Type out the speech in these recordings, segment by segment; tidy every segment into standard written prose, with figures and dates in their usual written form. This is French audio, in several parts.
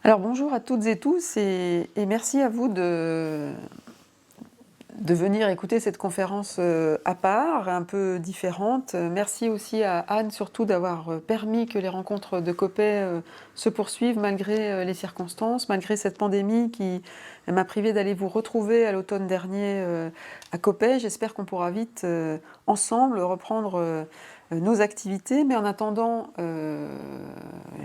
Alors bonjour à toutes et tous et merci à vous de venir écouter cette conférence à part, un peu différente. Merci aussi à Anne surtout d'avoir permis que les rencontres de Coppet se poursuivent malgré les circonstances, malgré cette pandémie qui m'a privée d'aller vous retrouver à l'automne dernier à Coppet. J'espère qu'on pourra vite ensemble reprendre nos activités, mais en attendant,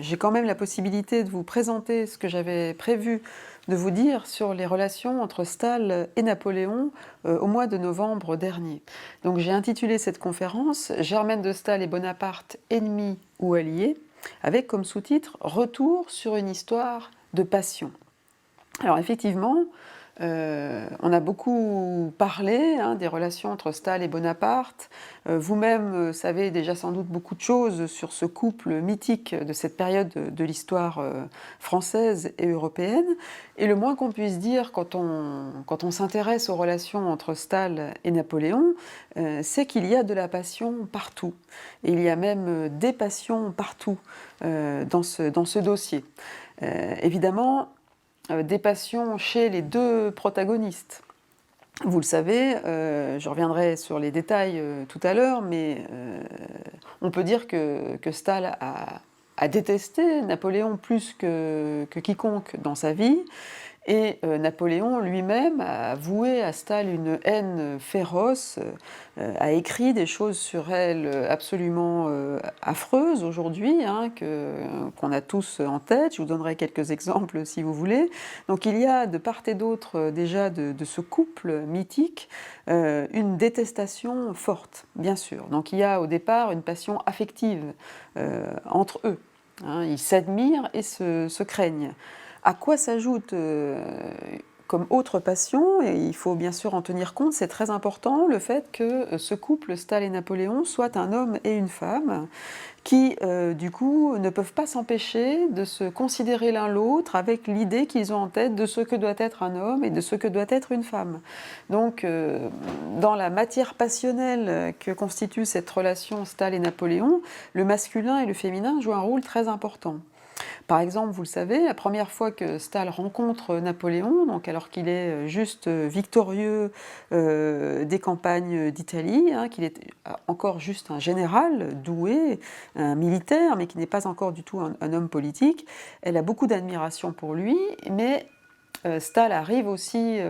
j'ai quand même la possibilité de vous présenter ce que j'avais prévu de vous dire sur les relations entre Staël et Napoléon au mois de novembre dernier. Donc j'ai intitulé cette conférence « Germaine de Staël et Bonaparte, ennemis ou alliés ?» avec comme sous-titre « Retour sur une histoire de passion ». Alors effectivement, on a beaucoup parlé des relations entre Staël et Bonaparte. Vous-même savez déjà sans doute beaucoup de choses sur ce couple mythique de cette période de l'histoire française et européenne. Et le moins qu'on puisse dire quand on s'intéresse aux relations entre Staël et Napoléon, c'est qu'il y a de la passion partout. Et il y a même des passions partout dans ce dossier. Évidemment, des passions chez les deux protagonistes. Vous le savez, je reviendrai sur les détails tout à l'heure, mais on peut dire que Staël a détesté Napoléon plus que quiconque dans sa vie, et Napoléon lui-même a voué à Staël une haine féroce, a écrit des choses sur elle absolument affreuses aujourd'hui, qu'on a tous en tête. Je vous donnerai quelques exemples si vous voulez. Donc il y a de part et d'autre déjà de ce couple mythique une détestation forte, bien sûr. Donc il y a au départ une passion affective entre eux. Ils s'admirent et se craignent. À quoi s'ajoute comme autre passion, et il faut bien sûr en tenir compte, c'est très important, le fait que ce couple Staël et Napoléon soit un homme et une femme qui, du coup, ne peuvent pas s'empêcher de se considérer l'un l'autre avec l'idée qu'ils ont en tête de ce que doit être un homme et de ce que doit être une femme. Donc, dans la matière passionnelle que constitue cette relation Staël et Napoléon, le masculin et le féminin jouent un rôle très important. Par exemple, vous le savez, la première fois que Staël rencontre Napoléon, donc alors qu'il est juste victorieux des campagnes d'Italie, qu'il est encore juste un général doué, un militaire, mais qui n'est pas encore du tout un homme politique, elle a beaucoup d'admiration pour lui, mais Staël arrive aussi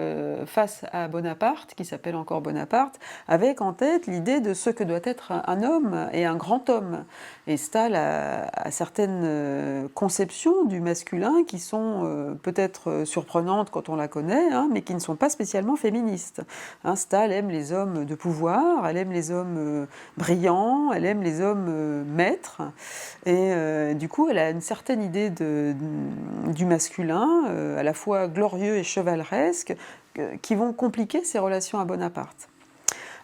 face à Bonaparte, qui s'appelle encore Bonaparte, avec en tête l'idée de ce que doit être un homme et un grand homme. Et Staël a certaines conceptions du masculin qui sont peut-être surprenantes quand on la connaît, mais qui ne sont pas spécialement féministes. Staël aime les hommes de pouvoir, elle aime les hommes brillants, elle aime les hommes maîtres, et du coup elle a une certaine idée du masculin, à la fois glorieux et chevaleresque, qui vont compliquer ses relations à Bonaparte.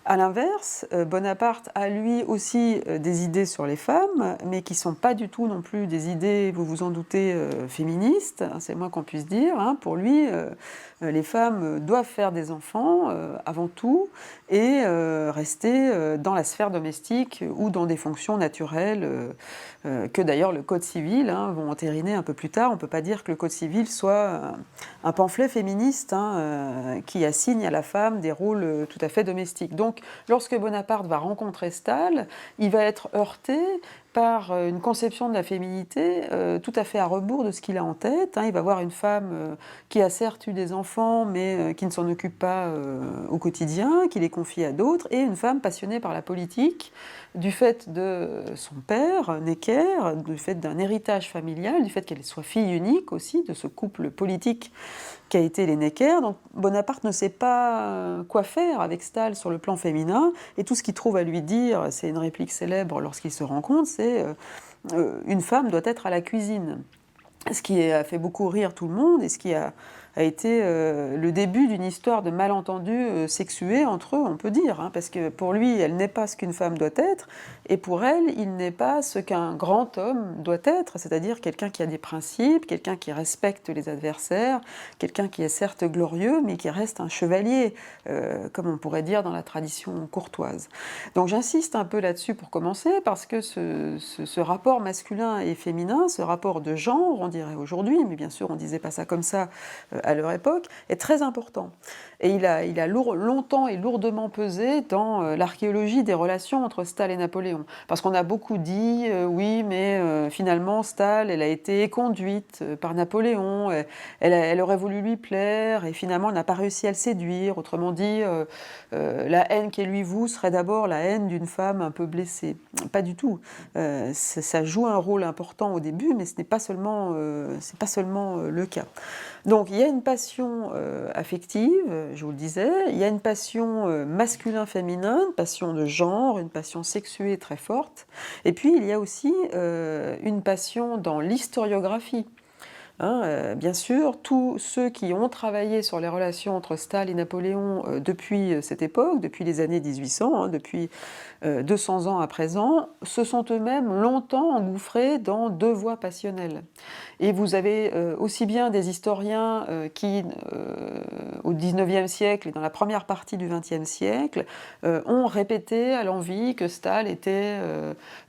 A l'inverse, Bonaparte a lui aussi des idées sur les femmes, mais qui ne sont pas du tout non plus des idées, vous vous en doutez, féministes, c'est le moins qu'on puisse dire. Pour lui, les femmes doivent faire des enfants avant tout et rester dans la sphère domestique ou dans des fonctions naturelles que d'ailleurs le Code civil vont entériner un peu plus tard. On ne peut pas dire que le Code civil soit un pamphlet féministe qui assigne à la femme des rôles tout à fait domestiques. Donc, lorsque Bonaparte va rencontrer Staël, il va être heurté par une conception de la féminité tout à fait à rebours de ce qu'il a en tête. Il va voir une femme qui a certes eu des enfants, mais qui ne s'en occupe pas au quotidien, qui les confie à d'autres, et une femme passionnée par la politique, du fait de son père, Necker, du fait d'un héritage familial, du fait qu'elle soit fille unique aussi, de ce couple politique qui a été les Necker. Donc Bonaparte ne sait pas quoi faire avec Staël sur le plan féminin, et tout ce qu'il trouve à lui dire, c'est une réplique célèbre lorsqu'ils se rencontrent, c'est une femme doit être à la cuisine. Ce qui a fait beaucoup rire tout le monde, et ce qui a a été le début d'une histoire de malentendus sexués entre eux, on peut dire, hein, parce que pour lui, elle n'est pas ce qu'une femme doit être, et pour elle, il n'est pas ce qu'un grand homme doit être, c'est-à-dire quelqu'un qui a des principes, quelqu'un qui respecte les adversaires, quelqu'un qui est certes glorieux, mais qui reste un chevalier, comme on pourrait dire dans la tradition courtoise. Donc j'insiste un peu là-dessus pour commencer, parce que ce rapport masculin et féminin, ce rapport de genre, on dirait aujourd'hui, mais bien sûr on ne disait pas ça comme ça à leur époque, est très important. Et il a longtemps et lourdement pesé dans l'archéologie des relations entre Staël et Napoléon. Parce qu'on a beaucoup dit, oui, mais finalement Staël, elle a été conduite par Napoléon, elle aurait voulu lui plaire, et finalement elle n'a pas réussi à le séduire. Autrement dit, la haine qu'elle lui voue serait d'abord la haine d'une femme un peu blessée. Pas du tout. Ça joue un rôle important au début, mais ce n'est pas seulement le cas. Donc il y a une passion affective, je vous le disais, il y a une passion masculin-féminin, une passion de genre, une passion sexuée très forte, et puis il y a aussi une passion dans l'historiographie. Hein, bien sûr, tous ceux qui ont travaillé sur les relations entre Staël et Napoléon depuis cette époque, depuis les années 1800, hein, depuis 200 ans à présent, se sont eux-mêmes longtemps engouffrés dans deux voies passionnelles. Et vous avez aussi bien des historiens qui, au XIXe siècle et dans la première partie du XXe siècle, ont répété à l'envi que Staël était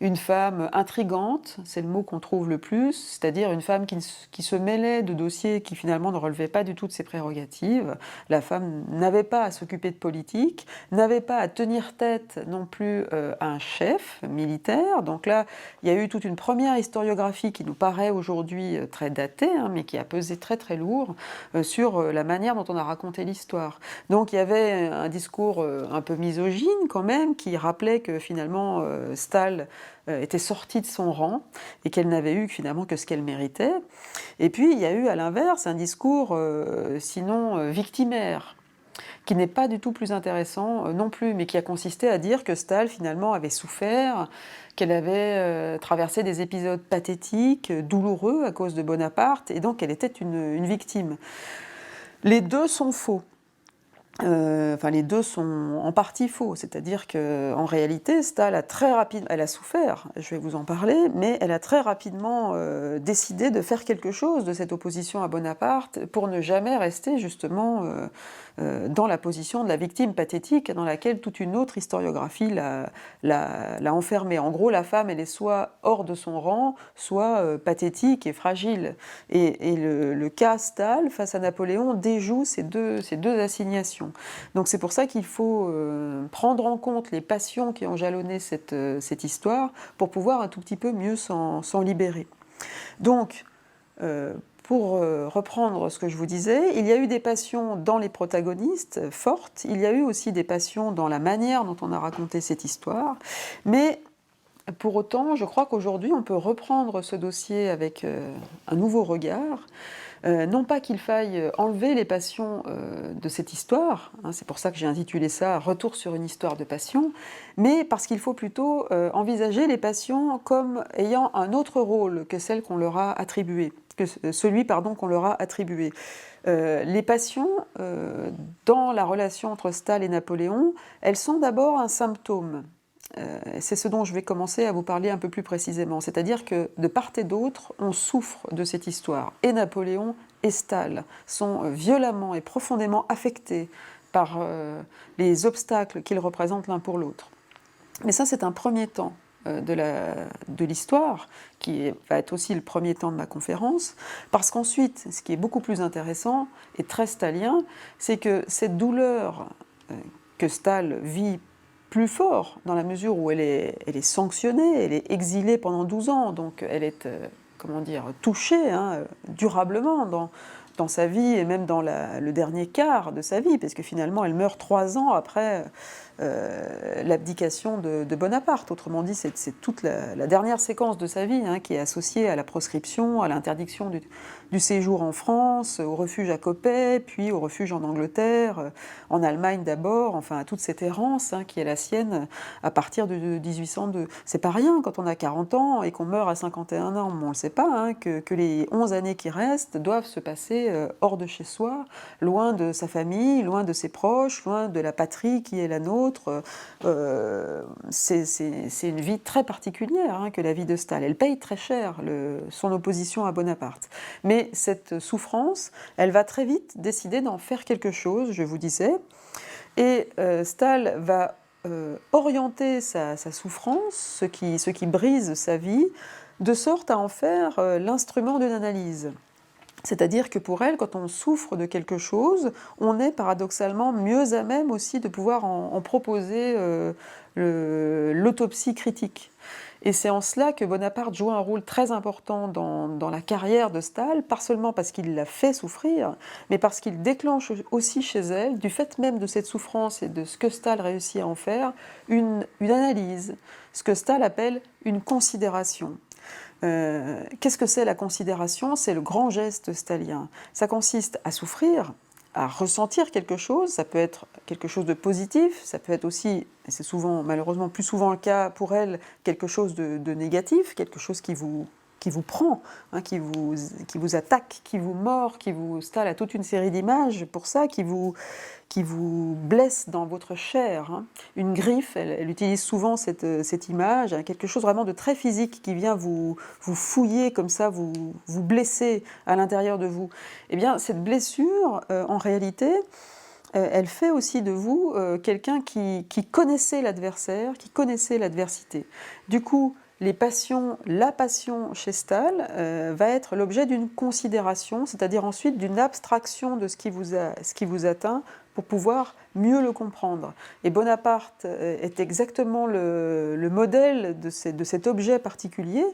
une femme intrigante, c'est le mot qu'on trouve le plus, c'est-à-dire une femme qui se mêlait de dossiers qui finalement ne relevaient pas du tout de ses prérogatives. La femme n'avait pas à s'occuper de politique, n'avait pas à tenir tête non plus à un chef militaire. Donc là, il y a eu toute une première historiographie qui nous paraît aujourd'hui très datée, hein, mais qui a pesé très très lourd sur la manière dont on a raconté l'histoire. Donc il y avait un discours un peu misogyne quand même, qui rappelait que finalement Staël était sortie de son rang et qu'elle n'avait eu finalement que ce qu'elle méritait. Et puis il y a eu à l'inverse un discours sinon victimaire, qui n'est pas du tout plus intéressant non plus, mais qui a consisté à dire que Staël finalement avait souffert, qu'elle avait traversé des épisodes pathétiques, douloureux à cause de Bonaparte, et donc qu'elle était une victime. Les deux sont faux. Les deux sont en partie faux, c'est-à-dire qu'en réalité, Staël elle a souffert, je vais vous en parler, mais elle a très rapidement décidé de faire quelque chose de cette opposition à Bonaparte pour ne jamais rester justement dans la position de la victime pathétique dans laquelle toute une autre historiographie l'a enfermée. En gros, la femme, elle est soit hors de son rang, soit pathétique et fragile. Et le cas Staël face à Napoléon déjoue ces deux assignations. Donc c'est pour ça qu'il faut prendre en compte les passions qui ont jalonné cette histoire pour pouvoir un tout petit peu mieux s'en libérer. Donc, pour reprendre ce que je vous disais, il y a eu des passions dans les protagonistes fortes, il y a eu aussi des passions dans la manière dont on a raconté cette histoire, mais pour autant, je crois qu'aujourd'hui, on peut reprendre ce dossier avec un nouveau regard. Non pas qu'il faille enlever les passions de cette histoire, hein, c'est pour ça que j'ai intitulé ça « Retour sur une histoire de passion », mais parce qu'il faut plutôt envisager les passions comme ayant un autre rôle que celle qu'on leur a attribuée, celui qu'on leur a attribué. Les passions, dans la relation entre Staël et Napoléon, elles sont d'abord un symptôme. C'est ce dont je vais commencer à vous parler un peu plus précisément. C'est-à-dire que de part et d'autre, on souffre de cette histoire. Et Napoléon et Staël sont violemment et profondément affectés par les obstacles qu'ils représentent l'un pour l'autre. Mais ça, c'est un premier temps de l'histoire, qui va être aussi le premier temps de ma conférence, parce qu'ensuite, ce qui est beaucoup plus intéressant et très staélien, c'est que cette douleur que Staël vit plus fort, dans la mesure où elle est sanctionnée, elle est exilée pendant 12 ans, donc elle est, touchée durablement dans sa vie et même dans le dernier quart de sa vie, parce que finalement elle meurt 3 ans après l'abdication de Bonaparte. Autrement dit, c'est toute la dernière séquence de sa vie qui est associée à la proscription, à l'interdiction du séjour en France, au refuge à Coppet, puis au refuge en Angleterre, en Allemagne d'abord, enfin à toute cette errance qui est la sienne à partir de 1802. C'est pas rien quand on a 40 ans et qu'on meurt à 51 ans, on ne le sait pas, que les 11 années qui restent doivent se passer retrouver hors de chez soi, loin de sa famille, loin de ses proches, loin de la patrie qui est la nôtre. C'est une vie très particulière que la vie de Staël. Elle paye très cher son opposition à Bonaparte. Mais cette souffrance, elle va très vite décider d'en faire quelque chose, je vous disais. Et Staël va orienter sa souffrance, ce qui brise sa vie, de sorte à en faire l'instrument d'une analyse. C'est-à-dire que pour elle, quand on souffre de quelque chose, on est paradoxalement mieux à même aussi de pouvoir en proposer l'autopsie critique. Et c'est en cela que Bonaparte joue un rôle très important dans la carrière de Staël, pas seulement parce qu'il la fait souffrir, mais parce qu'il déclenche aussi chez elle, du fait même de cette souffrance et de ce que Staël réussit à en faire, une analyse, ce que Staël appelle une considération. Qu'est-ce que c'est la considération? C'est le grand geste stalien. Ça consiste à souffrir, à ressentir quelque chose, ça peut être quelque chose de positif, ça peut être aussi, et c'est souvent, malheureusement plus souvent le cas pour elle, quelque chose de négatif, quelque chose qui vous prend, qui vous attaque, qui vous mord, qui vous installe à toute une série d'images pour ça, qui vous blesse dans votre chair. Une griffe, elle utilise souvent cette image, quelque chose vraiment de très physique qui vient vous fouiller comme ça, vous blesser à l'intérieur de vous. Eh bien, cette blessure, en réalité, elle fait aussi de vous quelqu'un qui connaissait l'adversaire, qui connaissait l'adversité. Du coup, la passion chez Staël va être l'objet d'une considération, c'est-à-dire ensuite d'une abstraction de ce qui vous atteint pour pouvoir mieux le comprendre. Et Bonaparte est exactement le modèle de cet objet particulier,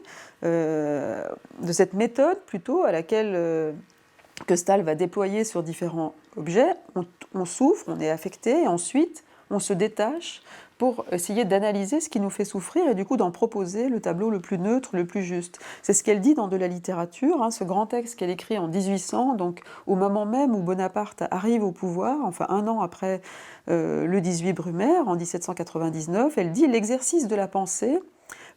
de cette méthode plutôt à laquelle que Staël va déployer sur différents objets. On souffre, on est affecté, et ensuite on se détache pour essayer d'analyser ce qui nous fait souffrir et du coup d'en proposer le tableau le plus neutre, le plus juste. C'est ce qu'elle dit dans De la littérature, ce grand texte qu'elle écrit en 1800, donc au moment même où Bonaparte arrive au pouvoir, enfin un an après le 18 Brumaire, en 1799, elle dit « L'exercice de la pensée,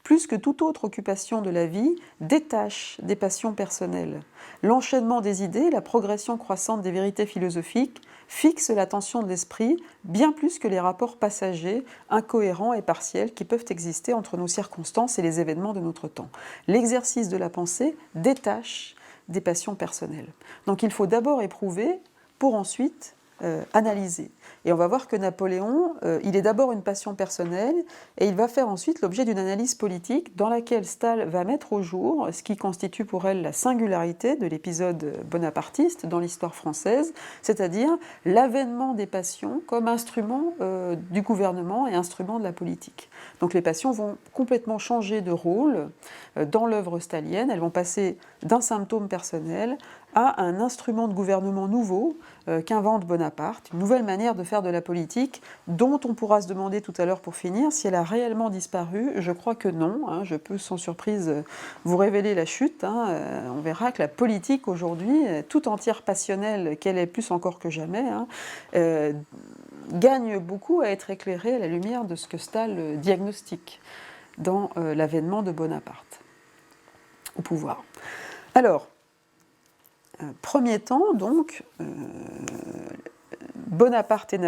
plus que toute autre occupation de la vie, détache des passions personnelles. L'enchaînement des idées, la progression croissante des vérités philosophiques fixe l'attention de l'esprit bien plus que les rapports passagers, incohérents et partiels qui peuvent exister entre nos circonstances et les événements de notre temps. L'exercice de la pensée détache des passions personnelles. » Donc il faut d'abord éprouver pour ensuite analyser. Et on va voir que Napoléon, il est d'abord une passion personnelle et il va faire ensuite l'objet d'une analyse politique dans laquelle Staël va mettre au jour ce qui constitue pour elle la singularité de l'épisode bonapartiste dans l'histoire française, c'est-à-dire l'avènement des passions comme instrument du gouvernement et instrument de la politique. Donc les passions vont complètement changer de rôle dans l'œuvre stalienne, elles vont passer d'un symptôme personnel à un instrument de gouvernement nouveau qu'invente Bonaparte, une nouvelle manière de faire de la politique dont on pourra se demander tout à l'heure pour finir si elle a réellement disparu. Je crois que non, je peux sans surprise vous révéler la chute. On verra que la politique aujourd'hui, tout entière passionnelle qu'elle est plus encore que jamais, gagne beaucoup à être éclairée à la lumière de ce que Staël diagnostique dans l'avènement de Bonaparte au pouvoir. Alors, premier temps, donc, Bonaparte et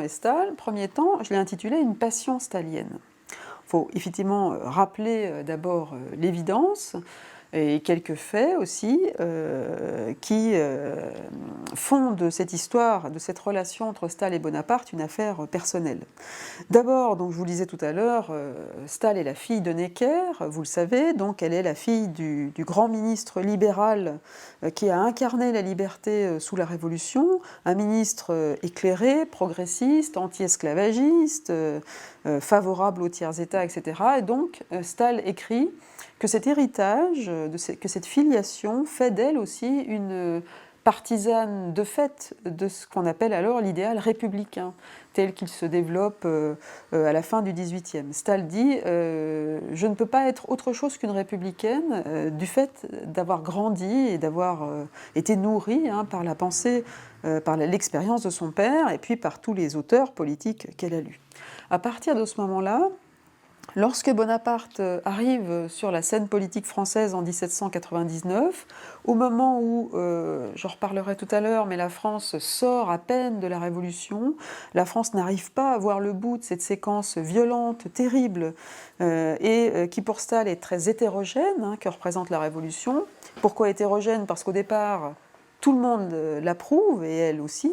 Staël, premier temps, je l'ai intitulé « Une passion stalienne ». Il faut effectivement rappeler d'abord l'évidence et quelques faits aussi qui font de cette histoire, de cette relation entre Staël et Bonaparte une affaire personnelle. D'abord, donc je vous le disais tout à l'heure, Staël est la fille de Necker, vous le savez, donc elle est la fille du grand ministre libéral qui a incarné la liberté sous la Révolution, un ministre éclairé, progressiste, anti-esclavagiste, favorable aux tiers-États, etc. Et donc Staël écrit que cet héritage, que cette filiation fait d'elle aussi une partisane de fait de ce qu'on appelle alors l'idéal républicain, tel qu'il se développe à la fin du XVIIIe. Staël dit « Je ne peux pas être autre chose qu'une républicaine du fait d'avoir grandi et d'avoir été nourrie par la pensée, par l'expérience de son père et puis par tous les auteurs politiques qu'elle a lus. » À partir de ce moment-là, Lorsque Bonaparte arrive sur la scène politique française en 1799, au moment où, j'en reparlerai tout à l'heure, mais la France sort à peine de la Révolution, la France n'arrive pas à voir le bout de cette séquence violente, terrible, qui pour Staël est très hétérogène, que représente la Révolution. Pourquoi hétérogène? Parce qu'au départ, tout le monde l'approuve, et elle aussi.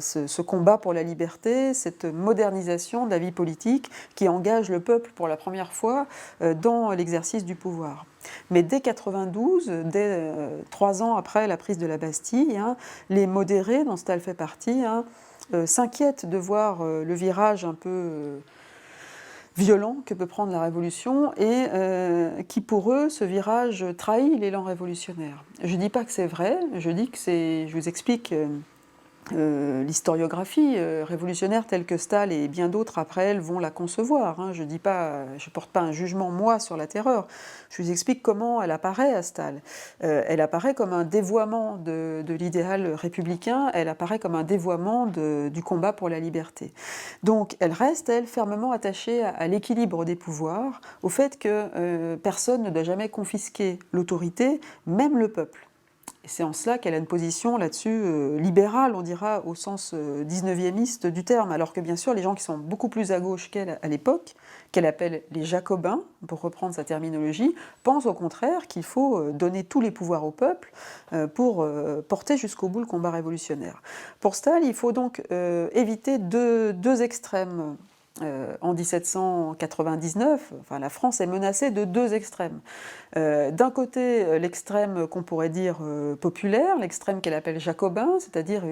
Ce combat pour la liberté, cette modernisation de la vie politique qui engage le peuple pour la première fois dans l'exercice du pouvoir. Mais dès 92, dès 3 ans après la prise de la Bastille, les modérés, dont Staël fait partie, s'inquiètent de voir le virage un peu violent que peut prendre la Révolution et qui pour eux, ce virage trahit l'élan révolutionnaire. Je ne dis pas que c'est vrai, je dis que c'est, je vous explique l'historiographie révolutionnaire telle que Staël et bien d'autres après elle vont la concevoir. Je ne porte pas un jugement moi sur la terreur. Je vous explique comment elle apparaît à Staël. Elle apparaît comme un dévoiement de l'idéal républicain, elle apparaît comme un dévoiement du combat pour la liberté. Donc elle reste, elle, fermement attachée à l'équilibre des pouvoirs, au fait que personne ne doit jamais confisquer l'autorité, même le peuple. Et c'est en cela qu'elle a une position là-dessus libérale, on dira, au sens 19e du terme, alors que bien sûr les gens qui sont beaucoup plus à gauche qu'elle à l'époque, qu'elle appelle les jacobins, pour reprendre sa terminologie, pensent au contraire qu'il faut donner tous les pouvoirs au peuple pour porter jusqu'au bout le combat révolutionnaire. Pour Staël, il faut donc éviter deux extrêmes. En 1799, la France est menacée de deux extrêmes. D'un côté, l'extrême qu'on pourrait dire populaire, l'extrême qu'elle appelle jacobin, c'est-à-dire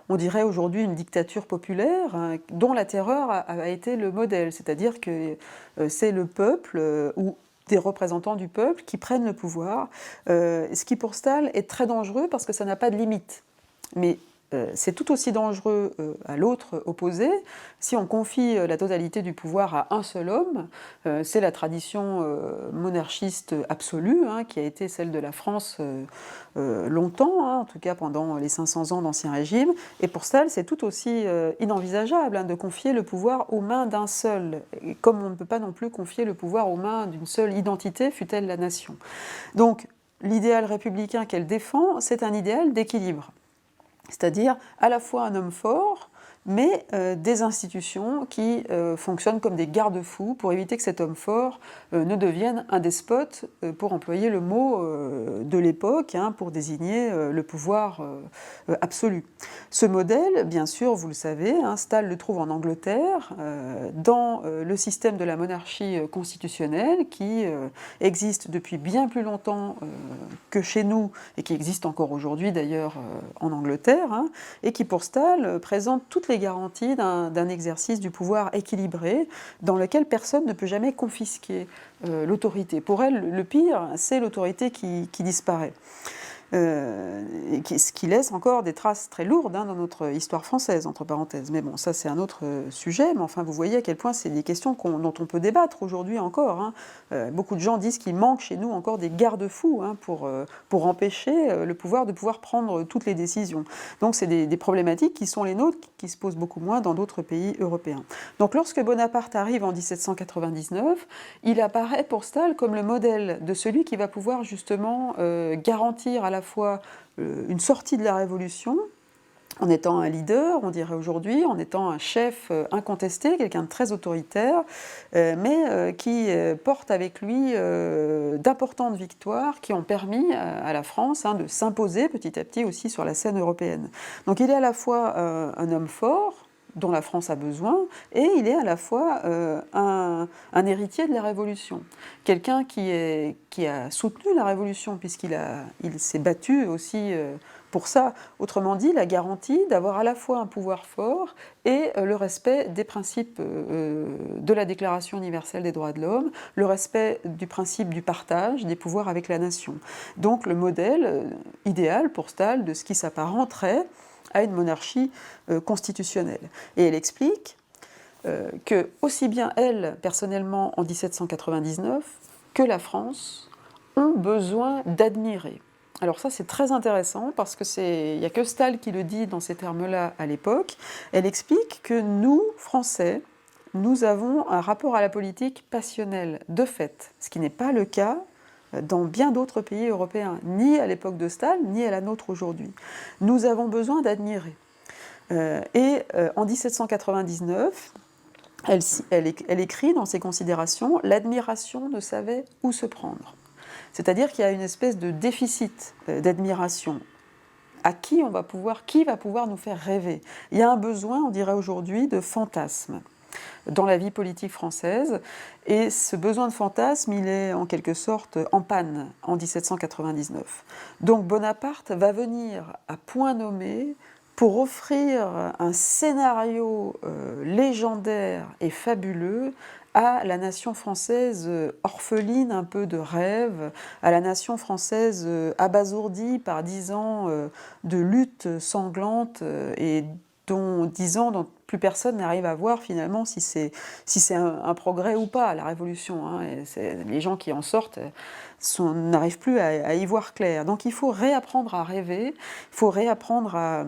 on dirait aujourd'hui une dictature populaire, dont la terreur a été le modèle, c'est-à-dire que c'est le peuple ou des représentants du peuple qui prennent le pouvoir, ce qui pour Staël est très dangereux parce que ça n'a pas de limite. Mais c'est tout aussi dangereux à l'autre opposé si on confie la totalité du pouvoir à un seul homme. C'est la tradition monarchiste absolue qui a été celle de la France longtemps, en tout cas pendant les 500 ans d'Ancien Régime. Et pour Staël, c'est tout aussi inenvisageable de confier le pouvoir aux mains d'un seul, comme on ne peut pas non plus confier le pouvoir aux mains d'une seule identité, fût-elle la nation. Donc l'idéal républicain qu'elle défend, c'est un idéal d'équilibre. C'est-à-dire à la fois un homme fort, mais des institutions qui fonctionnent comme des garde-fous pour éviter que cet homme fort ne devienne un despote, pour employer le mot de l'époque, pour désigner le pouvoir absolu. Ce modèle, bien sûr, vous le savez, Staël le trouve en Angleterre, dans le système de la monarchie constitutionnelle qui existe depuis bien plus longtemps que chez nous, et qui existe encore aujourd'hui d'ailleurs en Angleterre, et qui pour Staël présente toutes les garanties d'un exercice du pouvoir équilibré, dans lequel personne ne peut jamais confisquer l'autorité. Pour elle, le pire, c'est l'autorité qui disparaît. Ce qui laisse encore des traces très lourdes dans notre histoire française, entre parenthèses. Mais bon, ça c'est un autre sujet, mais enfin vous voyez à quel point c'est des questions dont on peut débattre aujourd'hui encore. Beaucoup de gens disent qu'il manque chez nous encore des garde-fous pour empêcher le pouvoir de pouvoir prendre toutes les décisions. Donc c'est des problématiques qui sont les nôtres, qui se posent beaucoup moins dans d'autres pays européens. Donc lorsque Bonaparte arrive en 1799, il apparaît pour Staël comme le modèle de celui qui va pouvoir justement garantir à la fois une sortie de la Révolution, en étant un leader, on dirait aujourd'hui, en étant un chef incontesté, quelqu'un de très autoritaire, mais qui porte avec lui d'importantes victoires qui ont permis à la France de s'imposer petit à petit aussi sur la scène européenne. Donc il est à la fois un homme fort, dont la France a besoin, et il est à la fois un héritier de la Révolution. Quelqu'un qui a soutenu la Révolution, puisqu'il s'est battu aussi pour ça. Autrement dit, la garantie d'avoir à la fois un pouvoir fort et le respect des principes de la Déclaration universelle des droits de l'homme, le respect du principe du partage des pouvoirs avec la nation. Donc le modèle idéal pour Staël de ce qui s'apparenterait à une monarchie constitutionnelle. Et elle explique que aussi bien elle, personnellement, en 1799, que la France ont besoin d'admirer. Alors ça c'est très intéressant parce que il n'y a que Staël qui le dit dans ces termes-là à l'époque. Elle explique que nous, Français, nous avons un rapport à la politique passionnel, de fait, ce qui n'est pas le cas dans bien d'autres pays européens, ni à l'époque de Staël, ni à la nôtre aujourd'hui. Nous avons besoin d'admirer. En 1799, elle écrit dans ses considérations « L'admiration ne savait où se prendre ». C'est-à-dire qu'il y a une espèce de déficit d'admiration. Qui va pouvoir nous faire rêver? Il y a un besoin, on dirait aujourd'hui, de fantasme dans la vie politique française, et ce besoin de fantasme, il est en quelque sorte en panne en 1799. Donc Bonaparte va venir à point nommé pour offrir un scénario légendaire et fabuleux à la nation française orpheline un peu de rêve, à la nation française abasourdie par 10 ans de lutte sanglante et dont 10 ans dont plus personne n'arrive à voir finalement si c'est un progrès ou pas, la Révolution. Hein, les gens qui en sortent n'arrivent plus à y voir clair. Donc il faut réapprendre à rêver, il faut réapprendre à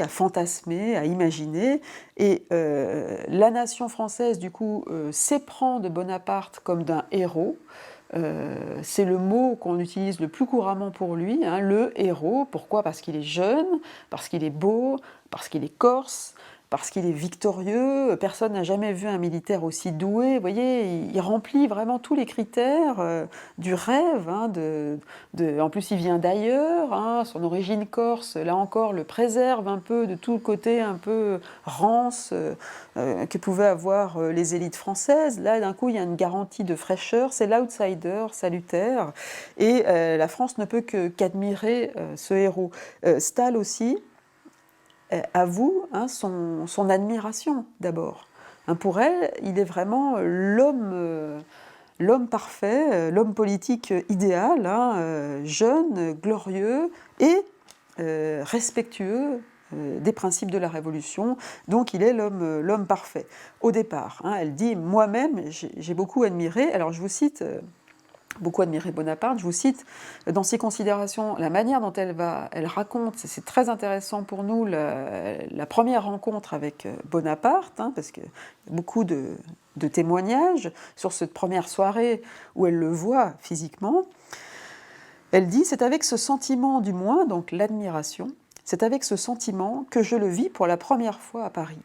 fantasmer, à imaginer. Et la nation française, du coup, s'éprend de Bonaparte comme d'un héros. C'est le mot qu'on utilise le plus couramment pour lui, hein, le héros. Pourquoi? Parce qu'il est jeune, parce qu'il est beau, parce qu'il est corse, parce qu'il est victorieux. Personne n'a jamais vu un militaire aussi doué. Vous voyez, il remplit vraiment tous les critères du rêve. Hein, en plus, il vient d'ailleurs. Hein, son origine corse, là encore, le préserve un peu de tout le côté un peu rance que pouvaient avoir les élites françaises. Là, d'un coup, il y a une garantie de fraîcheur. C'est l'outsider salutaire. Et la France ne peut qu'admirer ce héros. Staël aussi avoue son admiration d'abord. Pour elle, il est vraiment l'homme parfait, l'homme politique idéal, jeune, glorieux et respectueux des principes de la Révolution. Donc il est l'homme parfait. Au départ, elle dit « Moi-même, j'ai beaucoup admiré ». Alors je vous cite... beaucoup admiré Bonaparte. Je vous cite dans ses considérations la manière dont elle raconte, c'est très intéressant pour nous, la première rencontre avec Bonaparte, parce qu'il y a beaucoup de témoignages sur cette première soirée où elle le voit physiquement. Elle dit « C'est avec ce sentiment du moins, donc l'admiration, c'est avec ce sentiment que je le vis pour la première fois à Paris. »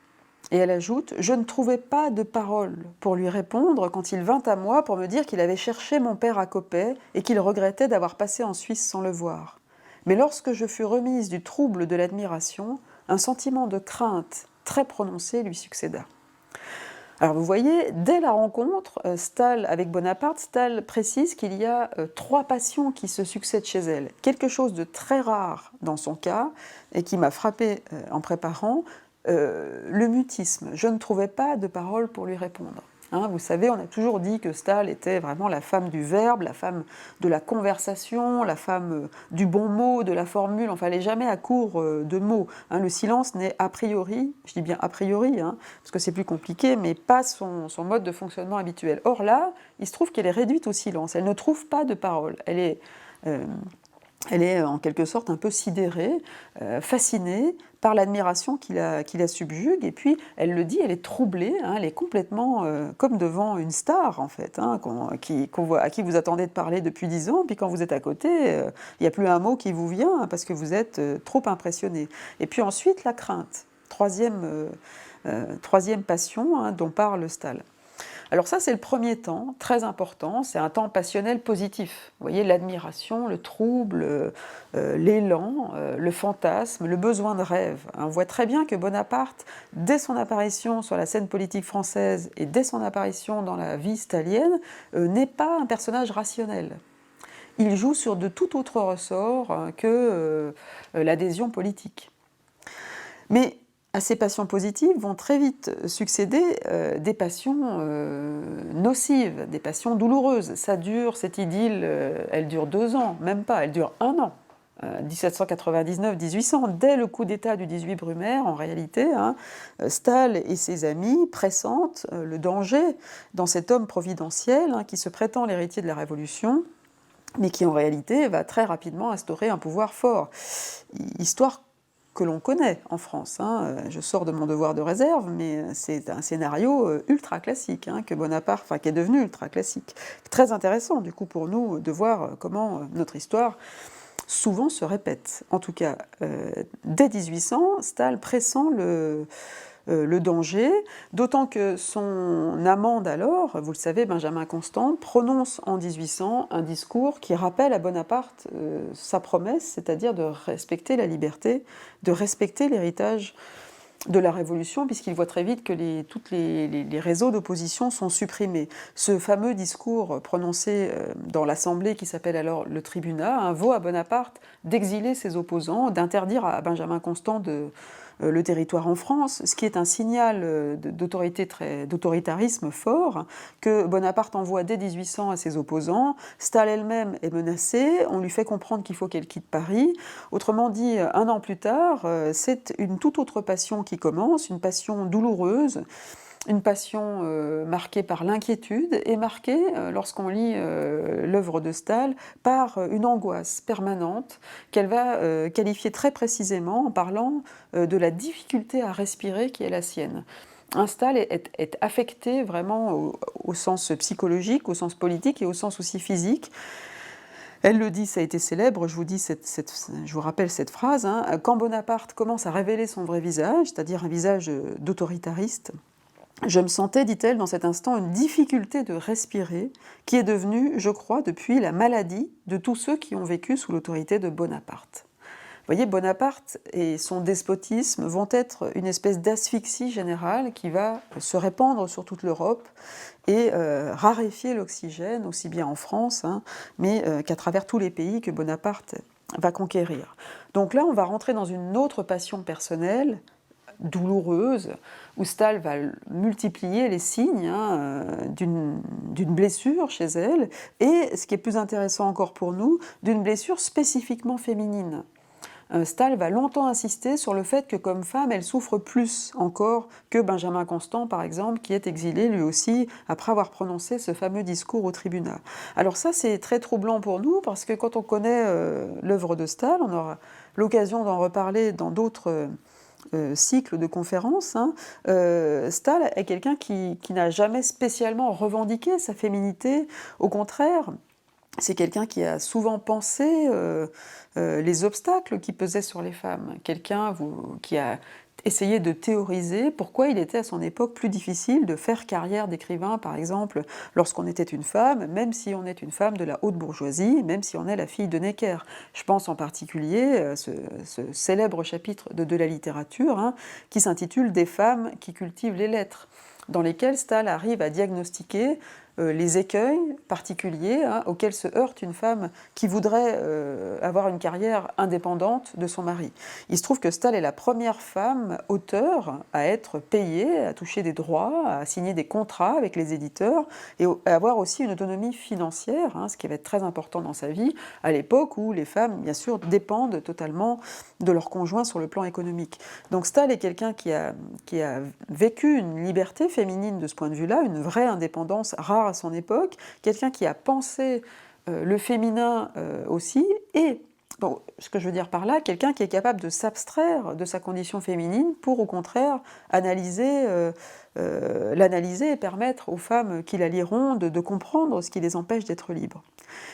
Et elle ajoute « Je ne trouvais pas de paroles pour lui répondre quand il vint à moi pour me dire qu'il avait cherché mon père à Coppet et qu'il regrettait d'avoir passé en Suisse sans le voir. Mais lorsque je fus remise du trouble de l'admiration, un sentiment de crainte très prononcé lui succéda. » Alors vous voyez, dès la rencontre, Staël avec Bonaparte, Staël précise qu'il y a 3 passions qui se succèdent chez elle. Quelque chose de très rare dans son cas, et qui m'a frappé en préparant, le mutisme. Je ne trouvais pas de paroles pour lui répondre. Vous savez, on a toujours dit que Staël était vraiment la femme du verbe, la femme de la conversation, la femme du bon mot, de la formule. Enfin, elle n'est jamais à court de mots. Le silence n'est a priori, je dis bien a priori, parce que c'est plus compliqué, mais pas son mode de fonctionnement habituel. Or là, il se trouve qu'elle est réduite au silence. Elle ne trouve pas de paroles. Elle est en quelque sorte un peu sidérée, fascinée par l'admiration qui la subjugue, et puis elle le dit, elle est troublée, elle est complètement comme devant une star en fait, à qui vous attendez de parler depuis 10 ans, puis quand vous êtes à côté, il n'y a plus un mot qui vous vient parce que vous êtes trop impressionné. Et puis ensuite la crainte, troisième passion dont parle Staël. Alors ça, c'est le premier temps, très important, c'est un temps passionnel positif. Vous voyez, l'admiration, le trouble, l'élan, le fantasme, le besoin de rêve. On voit très bien que Bonaparte, dès son apparition sur la scène politique française et dès son apparition dans la vie stalinienne, n'est pas un personnage rationnel. Il joue sur de tout autre ressort que l'adhésion politique. Mais à ces passions positives vont très vite succéder des passions nocives, des passions douloureuses. Ça dure, cette idylle, elle dure 2 ans, même pas, elle dure 1 an. 1799-1800, dès le coup d'État du 18 Brumaire, en réalité, Staël et ses amis pressentent le danger dans cet homme providentiel qui se prétend l'héritier de la Révolution, mais qui en réalité va très rapidement instaurer un pouvoir fort. Histoire que l'on connaît en France, hein. Je sors de mon devoir de réserve, mais c'est un scénario ultra classique, hein, que Bonaparte, enfin qui est devenu ultra classique. Très intéressant du coup pour nous de voir comment notre histoire souvent se répète. En tout cas, dès 1800, Staël pressent le danger, d'autant que son amant d'alors, vous le savez, Benjamin Constant, prononce en 1800 un discours qui rappelle à Bonaparte sa promesse, c'est-à-dire de respecter la liberté, de respecter l'héritage de la Révolution, puisqu'il voit très vite que tous les réseaux d'opposition sont supprimés. Ce fameux discours prononcé dans l'Assemblée, qui s'appelle alors le Tribunat, hein, vaut à Bonaparte d'exiler ses opposants, d'interdire à Benjamin Constant le territoire en France, ce qui est un signal d'autoritarisme fort que Bonaparte envoie dès 1800 à ses opposants. Staël elle-même est menacée, on lui fait comprendre qu'il faut qu'elle quitte Paris. Autrement dit, un an plus tard, c'est une toute autre passion qui commence, une passion douloureuse, une passion marquée par l'inquiétude et marquée, lorsqu'on lit l'œuvre de Staël, par une angoisse permanente qu'elle va qualifier très précisément en parlant de la difficulté à respirer qui est la sienne. Staël est affecté vraiment au sens psychologique, au sens politique et au sens aussi physique. Elle le dit, ça a été célèbre, je vous rappelle cette phrase, hein, quand Bonaparte commence à révéler son vrai visage, c'est-à-dire un visage d'autoritariste, je me sentais, dit-elle, dans cet instant, une difficulté de respirer qui est devenue, je crois, depuis la maladie de tous ceux qui ont vécu sous l'autorité de Bonaparte. Vous voyez, Bonaparte et son despotisme vont être une espèce d'asphyxie générale qui va se répandre sur toute l'Europe et raréfier l'oxygène, aussi bien en France, hein, mais qu'à travers tous les pays que Bonaparte va conquérir. Donc là, on va rentrer dans une autre passion personnelle, douloureuse, où Staël va multiplier les signes d'une blessure chez elle, et, ce qui est plus intéressant encore pour nous, d'une blessure spécifiquement féminine. Staël va longtemps insister sur le fait que comme femme, elle souffre plus encore que Benjamin Constant, par exemple, qui est exilé lui aussi après avoir prononcé ce fameux discours au tribunal. Alors ça, c'est très troublant pour nous, parce que quand on connaît l'œuvre de Staël, on aura l'occasion d'en reparler dans d'autres cycle de conférences, hein, Staël est quelqu'un qui n'a jamais spécialement revendiqué sa féminité. Au contraire, c'est quelqu'un qui a souvent pensé les obstacles qui pesaient sur les femmes. Quelqu'un qui a essayé de théoriser pourquoi il était à son époque plus difficile de faire carrière d'écrivain, par exemple, lorsqu'on était une femme, même si on est une femme de la haute bourgeoisie, même si on est la fille de Necker. Je pense en particulier à ce célèbre chapitre de la littérature, hein, qui s'intitule « Des femmes qui cultivent les lettres », dans lesquels Staël arrive à diagnostiquer les écueils particuliers auxquels se heurte une femme qui voudrait avoir une carrière indépendante de son mari. Il se trouve que Staël est la première femme auteure à être payée, à toucher des droits, à signer des contrats avec les éditeurs et à avoir aussi une autonomie financière, ce qui va être très important dans sa vie, à l'époque où les femmes, bien sûr, dépendent totalement de leur conjoint sur le plan économique. Donc Staël est quelqu'un qui a vécu une liberté féminine de ce point de vue-là, une vraie indépendance rare à son époque, quelqu'un qui a pensé le féminin aussi, et bon, ce que je veux dire par là, quelqu'un qui est capable de s'abstraire de sa condition féminine pour au contraire l'analyser et permettre aux femmes qui la liront de comprendre ce qui les empêche d'être libres.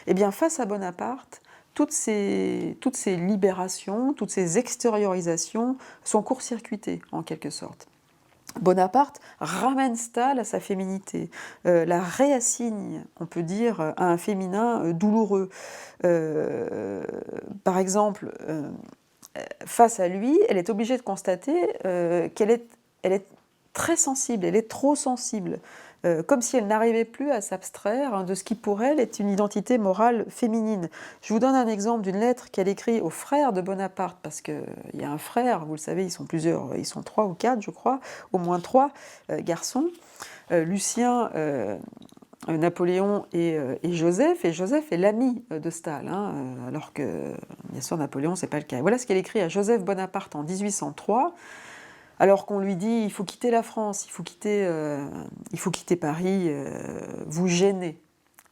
Eh bien, face à Bonaparte, toutes ces libérations, toutes ces extériorisations sont court-circuitées en quelque sorte. Bonaparte ramène Staël à sa féminité, la réassigne, on peut dire, à un féminin douloureux. Par exemple, face à lui, elle est obligée de constater qu'elle est très sensible, elle est trop sensible, comme si elle n'arrivait plus à s'abstraire de ce qui pour elle est une identité morale féminine. Je vous donne un exemple d'une lettre qu'elle écrit au frère de Bonaparte, parce qu'il y a un frère, vous le savez, ils sont plusieurs, ils sont 3 ou 4 je crois, au moins 3 garçons, Lucien, Napoléon et Joseph est l'ami de Staël, alors que bien sûr Napoléon c'est pas le cas. Voilà ce qu'elle écrit à Joseph Bonaparte en 1803, alors qu'on lui dit « il faut quitter la France, il faut quitter Paris, vous gênez ».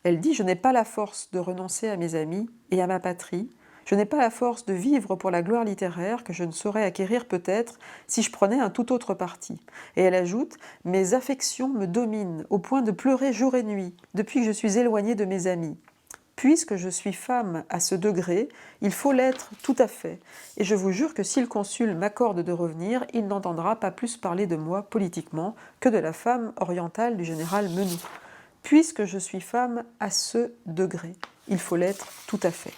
Elle dit « je n'ai pas la force de renoncer à mes amis et à ma patrie, Je n'ai pas la force de vivre pour la gloire littéraire que je ne saurais acquérir peut-être si je prenais un tout autre parti. Et elle ajoute « Mes affections me dominent au point de pleurer jour et nuit depuis que je suis éloignée de mes amis. Puisque je suis femme à ce degré, il faut l'être tout à fait. Et je vous jure que si le consul m'accorde de revenir, il n'entendra pas plus parler de moi politiquement que de la femme orientale du général Menou. Puisque je suis femme à ce degré, il faut l'être tout à fait. »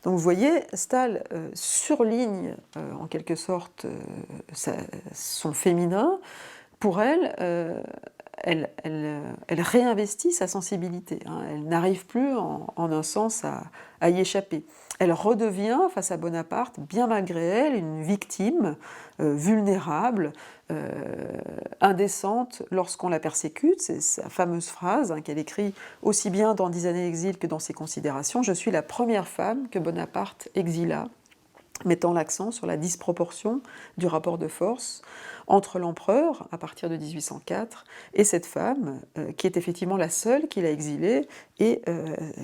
Donc vous voyez, Staël surligne en quelque sorte son féminin. Pour elle, elle réinvestit sa sensibilité. Elle n'arrive plus en un sens à y échapper. Elle redevient, face à Bonaparte, bien malgré elle, une victime vulnérable, indécente lorsqu'on la persécute. C'est sa fameuse phrase qu'elle écrit aussi bien dans 10 années d'exil que dans ses considérations. « Je suis la première femme que Bonaparte exila », mettant l'accent sur la disproportion du rapport de force entre l'empereur, à partir de 1804, et cette femme, qui est effectivement la seule qu'il a exilée, et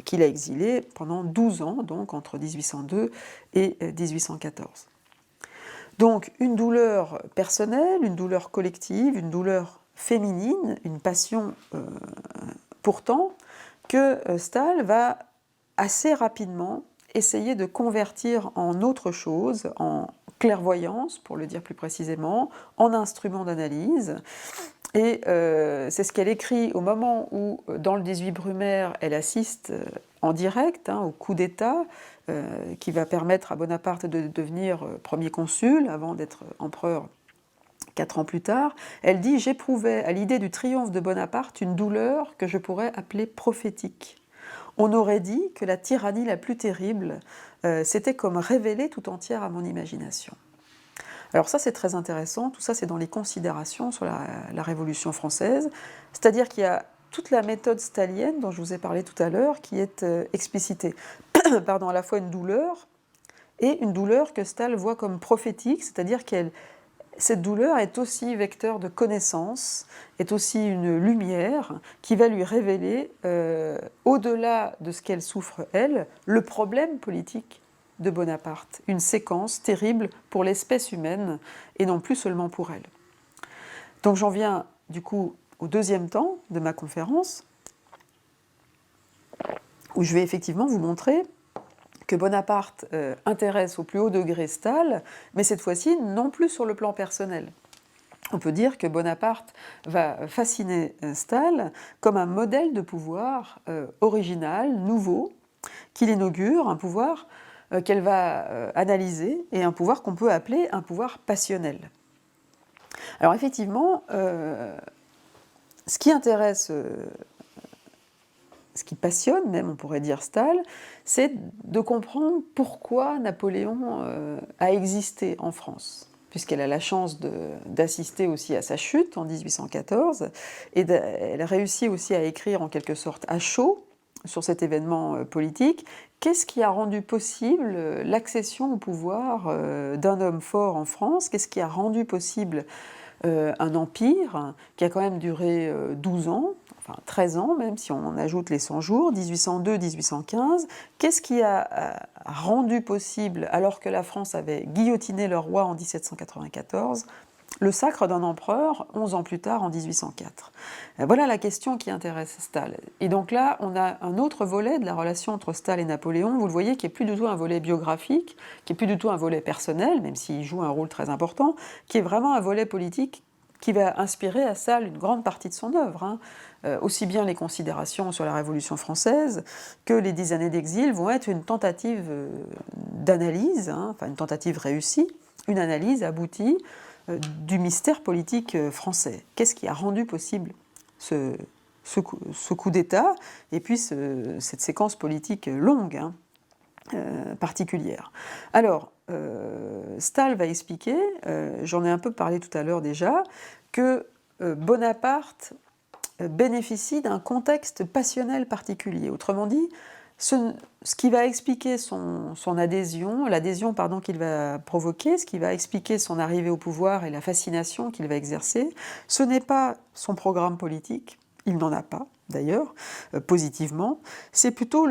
qu'il a exilée pendant 12 ans, donc entre 1802 et 1814. Donc une douleur personnelle, une douleur collective, une douleur féminine, une passion pourtant, que Staël va assez rapidement essayer de convertir en autre chose, en clairvoyance, pour le dire plus précisément, en instrument d'analyse. Et c'est ce qu'elle écrit au moment où, dans le 18 Brumaire, elle assiste en direct au coup d'État qui va permettre à Bonaparte de devenir premier consul avant d'être empereur 4 ans plus tard. Elle dit « J'éprouvais à l'idée du triomphe de Bonaparte une douleur que je pourrais appeler prophétique. On aurait dit que la tyrannie la plus terrible s'était comme révélée tout entière à mon imagination. » Alors ça c'est très intéressant, tout ça c'est dans les considérations sur la Révolution française, c'est-à-dire qu'il y a toute la méthode stalienne dont je vous ai parlé tout à l'heure qui est explicitée. Pardon, à la fois une douleur, et une douleur que Staël voit comme prophétique, c'est-à-dire qu'elle cette douleur est aussi vecteur de connaissance, est aussi une lumière qui va lui révéler, au-delà de ce qu'elle souffre elle, le problème politique de Bonaparte, une séquence terrible pour l'espèce humaine et non plus seulement pour elle. Donc j'en viens du coup au deuxième temps de ma conférence, où je vais effectivement vous montrer que Bonaparte intéresse au plus haut degré Staël, mais cette fois-ci non plus sur le plan personnel. On peut dire que Bonaparte va fasciner Staël comme un modèle de pouvoir original, nouveau, qu'il inaugure, un pouvoir qu'elle va analyser, et un pouvoir qu'on peut appeler un pouvoir passionnel. Alors effectivement, ce qui intéresse, ce qui passionne même, on pourrait dire Staël, c'est de comprendre pourquoi Napoléon a existé en France, puisqu'elle a la chance d'assister aussi à sa chute en 1814, et elle réussit aussi à écrire en quelque sorte à chaud sur cet événement politique. Qu'est-ce qui a rendu possible l'accession au pouvoir d'un homme fort en France? Qu'est-ce qui a rendu possible un empire qui a quand même duré 12 ans, enfin 13 ans même si on ajoute les 100 jours, 1802-1815. Qu'est-ce qui a rendu possible, alors que la France avait guillotiné le roi en 1794, le sacre d'un empereur 11 ans plus tard en 1804? Voilà la question qui intéresse Staël. Et donc là, on a un autre volet de la relation entre Staël et Napoléon, vous le voyez, qui est plus du tout un volet biographique, qui est plus du tout un volet personnel, même s'il joue un rôle très important, qui est vraiment un volet politique qui va inspirer à Staël une grande partie de son œuvre. Aussi bien les considérations sur la Révolution française que les 10 années d'exil vont être une tentative d'analyse, enfin une tentative réussie, une analyse aboutie du mystère politique français. Qu'est-ce qui a rendu possible ce coup d'État et puis cette séquence politique longue, particulière. Alors, Staël va expliquer, j'en ai un peu parlé tout à l'heure déjà, que Bonaparte bénéficie d'un contexte passionnel particulier. Autrement dit, ce qui va expliquer son adhésion, l'adhésion qu'il va provoquer, ce qui va expliquer son arrivée au pouvoir et la fascination qu'il va exercer, ce n'est pas son programme politique, il n'en a pas d'ailleurs, positivement, c'est plutôt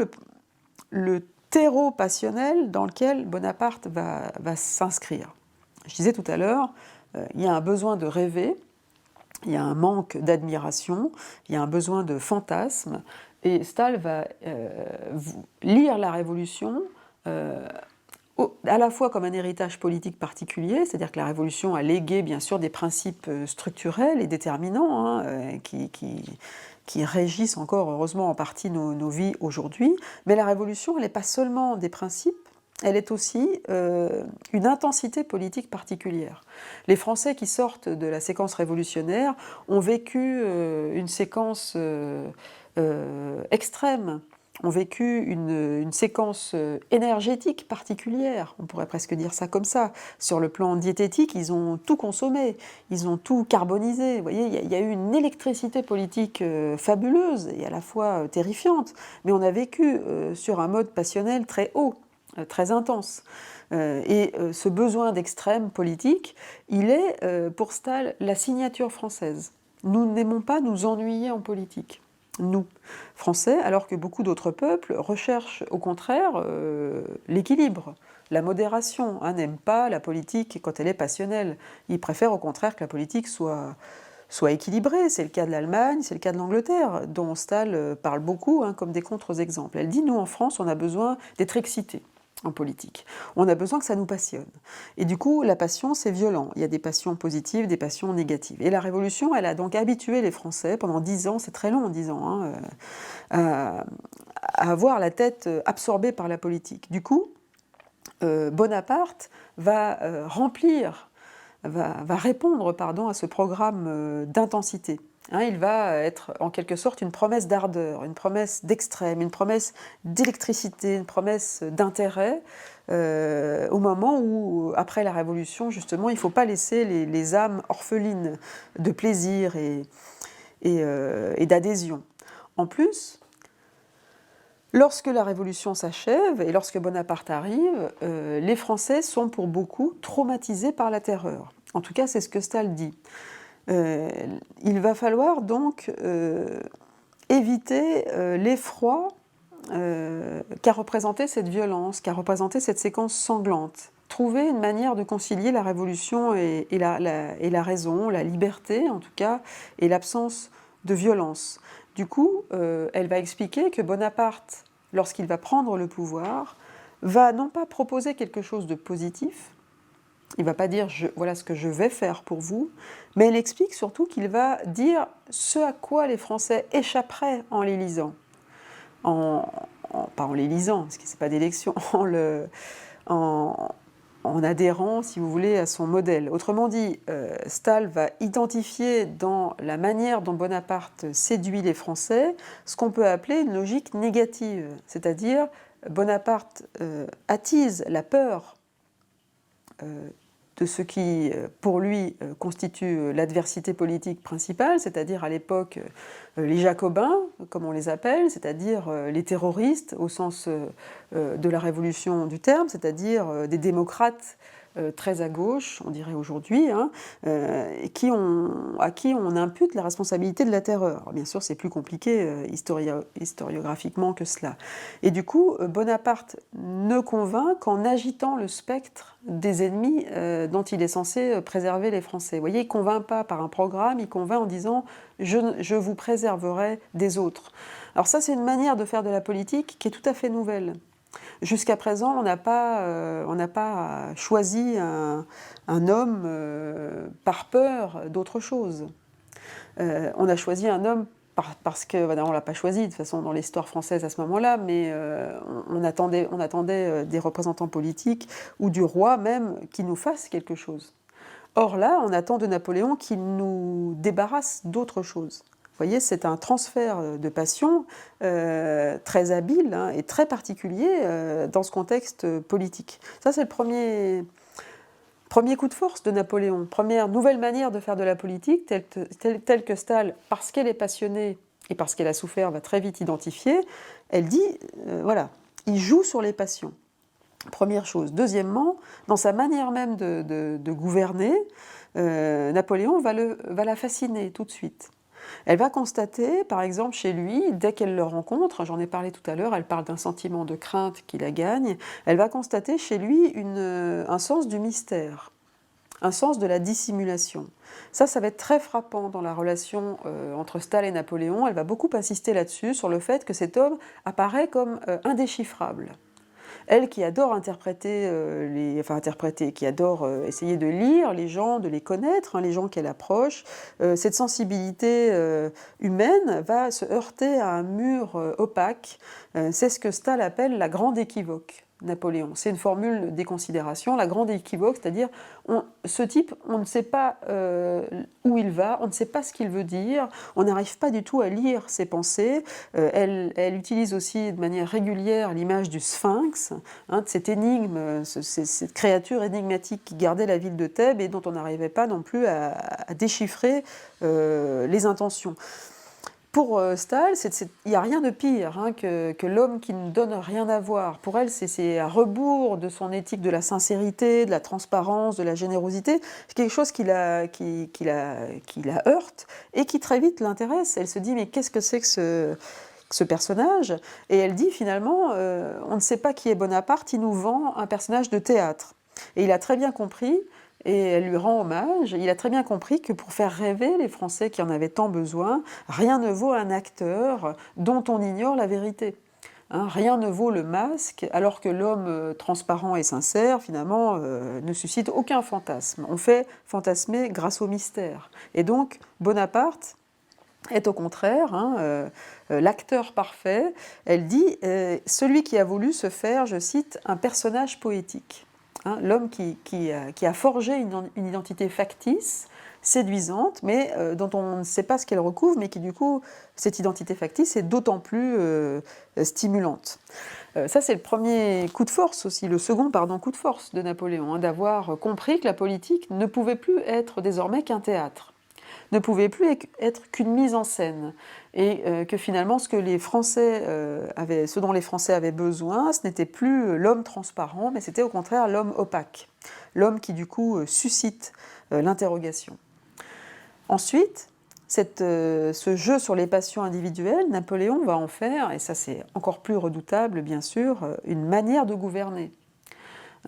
le terreau passionnel dans lequel Bonaparte va s'inscrire. Je disais tout à l'heure, il y a un besoin de rêver, il y a un manque d'admiration, il y a un besoin de fantasme, et Staël va lire la Révolution à la fois comme un héritage politique particulier, c'est-à-dire que la Révolution a légué bien sûr des principes structurels et déterminants qui régissent encore heureusement en partie nos vies aujourd'hui, mais la Révolution, elle n'est pas seulement des principes, elle est aussi une intensité politique particulière. Les Français qui sortent de la séquence révolutionnaire ont vécu une séquence extrême, ont vécu une séquence énergétique particulière, on pourrait presque dire ça comme ça. Sur le plan diététique, ils ont tout consommé, ils ont tout carbonisé. Vous voyez, il y a eu une électricité politique fabuleuse et à la fois terrifiante, mais on a vécu sur un mode passionnel très haut, très intense. Ce besoin d'extrême politique, il est pour Staël la signature française. Nous n'aimons pas nous ennuyer en politique. Nous, Français, alors que beaucoup d'autres peuples recherchent au contraire l'équilibre, la modération, n'aiment pas la politique quand elle est passionnelle. Ils préfèrent au contraire que la politique soit équilibrée. C'est le cas de l'Allemagne, c'est le cas de l'Angleterre, dont Staël parle beaucoup comme des contre-exemples. Elle dit, nous en France, on a besoin d'être excités en politique. On a besoin que ça nous passionne. Et du coup, la passion, c'est violent. Il y a des passions positives, des passions négatives. Et la Révolution, elle a donc habitué les Français, pendant 10 ans, c'est très long, 10 ans, à avoir la tête absorbée par la politique. Du coup, Bonaparte va répondre à ce programme d'intensité. Il va être en quelque sorte une promesse d'ardeur, une promesse d'extrême, une promesse d'électricité, une promesse d'intérêt, au moment où, après la Révolution, justement, il ne faut pas laisser les âmes orphelines de plaisir et d'adhésion. En plus, lorsque la Révolution s'achève et lorsque Bonaparte arrive, les Français sont pour beaucoup traumatisés par la terreur. En tout cas, c'est ce que Staël dit. Il va falloir donc éviter l'effroi qu'a représenté cette violence, qu'a représenté cette séquence sanglante. Trouver une manière de concilier la Révolution et la raison, la liberté en tout cas, et l'absence de violence. Du coup, elle va expliquer que Bonaparte, lorsqu'il va prendre le pouvoir, va non pas proposer quelque chose de positif, il ne va pas dire « voilà ce que je vais faire pour vous », mais il explique surtout qu'il va dire ce à quoi les Français échapperaient en les lisant. Pas en les lisant, parce que ce n'est pas d'élection, en adhérant, si vous voulez, à son modèle. Autrement dit, Staël va identifier dans la manière dont Bonaparte séduit les Français ce qu'on peut appeler une logique négative, c'est-à-dire Bonaparte attise la peur de ce qui, pour lui, constitue l'adversité politique principale, c'est-à-dire à l'époque les Jacobins, comme on les appelle, c'est-à-dire les terroristes au sens de la révolution du terme, c'est-à-dire des démocrates très à gauche, on dirait aujourd'hui, à qui on impute la responsabilité de la terreur. Alors, bien sûr, c'est plus compliqué historiographiquement que cela. Et du coup, Bonaparte ne convainc qu'en agitant le spectre des ennemis dont il est censé préserver les Français. Vous voyez, il ne convainc pas par un programme, il convainc en disant « je vous préserverai des autres ». Alors ça, c'est une manière de faire de la politique qui est tout à fait nouvelle. Jusqu'à présent, on n'a pas choisi un homme par peur d'autre chose. On a choisi un homme parce que, on ne l'a pas choisi de toute façon dans l'histoire française à ce moment-là, mais on attendait des représentants politiques ou du roi même qui nous fassent quelque chose. Or là, on attend de Napoléon qu'il nous débarrasse d'autre chose. Vous voyez, c'est un transfert de passion très habile et très particulier dans ce contexte politique. Ça, c'est le premier coup de force de Napoléon, première nouvelle manière de faire de la politique, telle que Staël, parce qu'elle est passionnée et parce qu'elle a souffert, va très vite identifier. Elle dit, voilà, il joue sur les passions. Première chose. Deuxièmement, dans sa manière même de gouverner, Napoléon va la fasciner tout de suite. Elle va constater, par exemple chez lui, dès qu'elle le rencontre, j'en ai parlé tout à l'heure, elle parle d'un sentiment de crainte qui la gagne, elle va constater chez lui un sens du mystère, un sens de la dissimulation. Ça va être très frappant dans la relation entre Staël et Napoléon. Elle va beaucoup insister là-dessus, sur le fait que cet homme apparaît comme indéchiffrable. Elle qui adore qui adore essayer de lire les gens, de les connaître, les gens qu'elle approche, cette sensibilité humaine va se heurter à un mur opaque. C'est ce que Staël appelle la grande équivoque. Napoléon. C'est une formule des considérations, la grande équivoque, c'est-à-dire ce type, on ne sait pas où il va, on ne sait pas ce qu'il veut dire, on n'arrive pas du tout à lire ses pensées. Elle utilise aussi de manière régulière l'image du sphinx, de cette énigme, cette créature énigmatique qui gardait la ville de Thèbes et dont on n'arrivait pas non plus à déchiffrer les intentions. Pour Staël, il n'y a rien de pire que l'homme qui ne donne rien à voir. Pour elle, c'est à rebours de son éthique de la sincérité, de la transparence, de la générosité. C'est quelque chose qui la heurte et qui très vite l'intéresse. Elle se dit, mais qu'est-ce que c'est que ce personnage? Et elle dit finalement, on ne sait pas qui est Bonaparte, il nous vend un personnage de théâtre. Et il a très bien compris, et elle lui rend hommage, il a très bien compris que pour faire rêver les Français qui en avaient tant besoin, rien ne vaut un acteur dont on ignore la vérité. Rien ne vaut le masque, alors que l'homme transparent et sincère, finalement, ne suscite aucun fantasme. On fait fantasmer grâce au mystère. Et donc, Bonaparte est au contraire l'acteur parfait. Elle dit celui qui a voulu se faire, je cite, un personnage poétique. L'homme qui a forgé une identité factice, séduisante, mais dont on ne sait pas ce qu'elle recouvre, mais qui du coup, cette identité factice est d'autant plus stimulante. Ça, c'est le premier coup de force aussi, le second, coup de force de Napoléon, d'avoir compris que la politique ne pouvait plus être désormais qu'un théâtre, ne pouvait plus être qu'une mise en scène, et que finalement ce dont les Français avaient besoin, ce n'était plus l'homme transparent, mais c'était au contraire l'homme opaque, l'homme qui du coup suscite l'interrogation. Ensuite, ce jeu sur les passions individuelles, Napoléon va en faire, et ça c'est encore plus redoutable bien sûr, une manière de gouverner.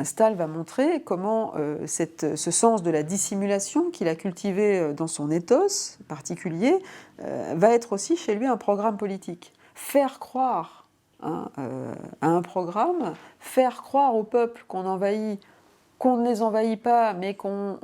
Staël va montrer comment ce sens de la dissimulation qu'il a cultivé dans son ethos particulier va être aussi chez lui un programme politique. Faire croire à un programme, faire croire au peuple qu'on envahit, qu'on ne les envahit pas, mais qu'on